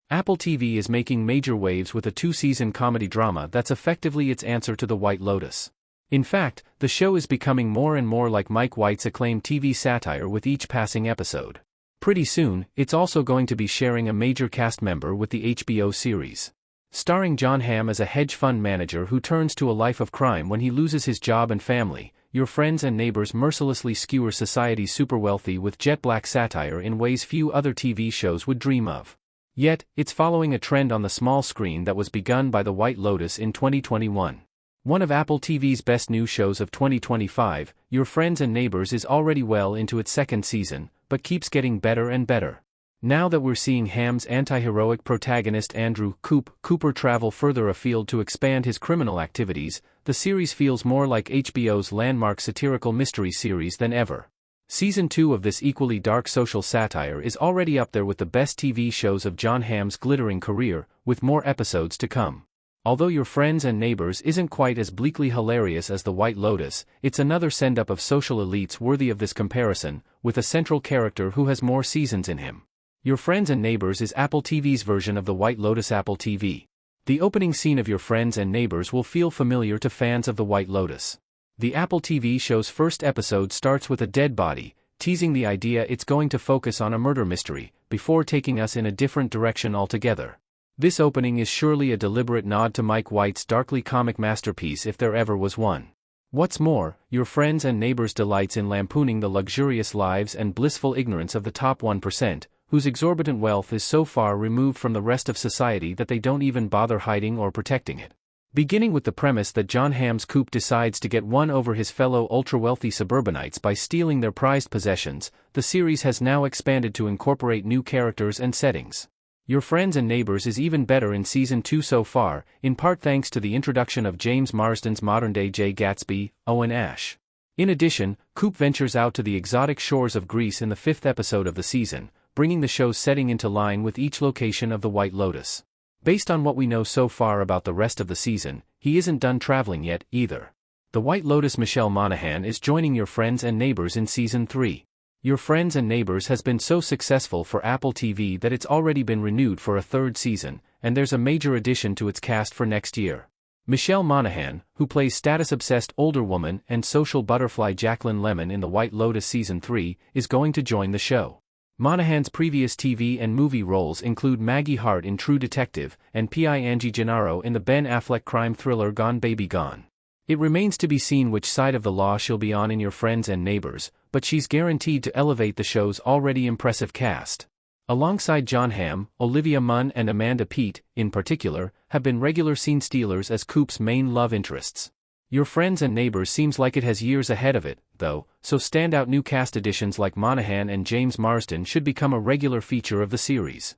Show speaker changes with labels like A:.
A: Apple TV is making major waves with a two-season comedy drama that's effectively its answer to The White Lotus. In fact, the show is becoming more and more like Mike White's acclaimed TV satire with each passing episode. Pretty soon, it's also going to be sharing a major cast member with the HBO series. Starring Jon Hamm as a hedge fund manager who turns to a life of crime when he loses his job and family, Your Friends and Neighbors mercilessly skewer society's super-wealthy with jet-black satire in ways few other TV shows would dream of. Yet, it's following a trend on the small screen that was begun by The White Lotus in 2021. One of Apple TV's best new shows of 2025, Your Friends and Neighbors is already well into its second season, but keeps getting better and better. Now that we're seeing Hamm's anti-heroic protagonist Andrew Cooper travel further afield to expand his criminal activities, the series feels more like HBO's landmark satirical mystery series than ever. Season 2 of this equally dark social satire is already up there with the best TV shows of Jon Hamm's glittering career, with more episodes to come. Although Your Friends and Neighbors isn't quite as bleakly hilarious as The White Lotus, it's another send-up of social elites worthy of this comparison, with a central character who has more seasons in him. Your Friends and Neighbors is Apple TV's version of The White Lotus Apple TV. The opening scene of Your Friends and Neighbors will feel familiar to fans of The White Lotus. The Apple TV show's first episode starts with a dead body, teasing the idea it's going to focus on a murder mystery, before taking us in a different direction altogether. This opening is surely a deliberate nod to Mike White's darkly comic masterpiece if there ever was one. What's more, Your Friends and Neighbors delights in lampooning the luxurious lives and blissful ignorance of the top 1%, whose exorbitant wealth is so far removed from the rest of society that they don't even bother hiding or protecting it. Beginning with the premise that Jon Hamm's Coop decides to get one over his fellow ultra-wealthy suburbanites by stealing their prized possessions, the series has now expanded to incorporate new characters and settings. Your Friends and Neighbors is even better in Season 2 so far, in part thanks to the introduction of James Marsden's modern-day Jay Gatsby, Owen Ash. In addition, Coop ventures out to the exotic shores of Greece in the 5th episode of the season, bringing the show's setting into line with each location of the White Lotus. Based on what we know so far about the rest of the season, he isn't done traveling yet, either. The White Lotus Michelle Monaghan is joining Your Friends and Neighbors in Season 3. Your Friends and Neighbors has been so successful for Apple TV that it's already been renewed for a third season, and there's a major addition to its cast for next year. Michelle Monaghan, who plays status-obsessed older woman and social butterfly Jacqueline Lemon in The White Lotus Season 3, is going to join the show. Monaghan's previous TV and movie roles include Maggie Hart in True Detective and P.I. Angie Gennaro in the Ben Affleck crime thriller Gone Baby Gone. It remains to be seen which side of the law she'll be on in Your Friends and Neighbors, but she's guaranteed to elevate the show's already impressive cast. Alongside Jon Hamm, Olivia Munn and Amanda Peet, in particular, have been regular scene stealers as Coop's main love interests. Your Friends and Neighbors seems like it has years ahead of it, though, so standout new cast additions like Monaghan and James Marsden should become a regular feature of the series.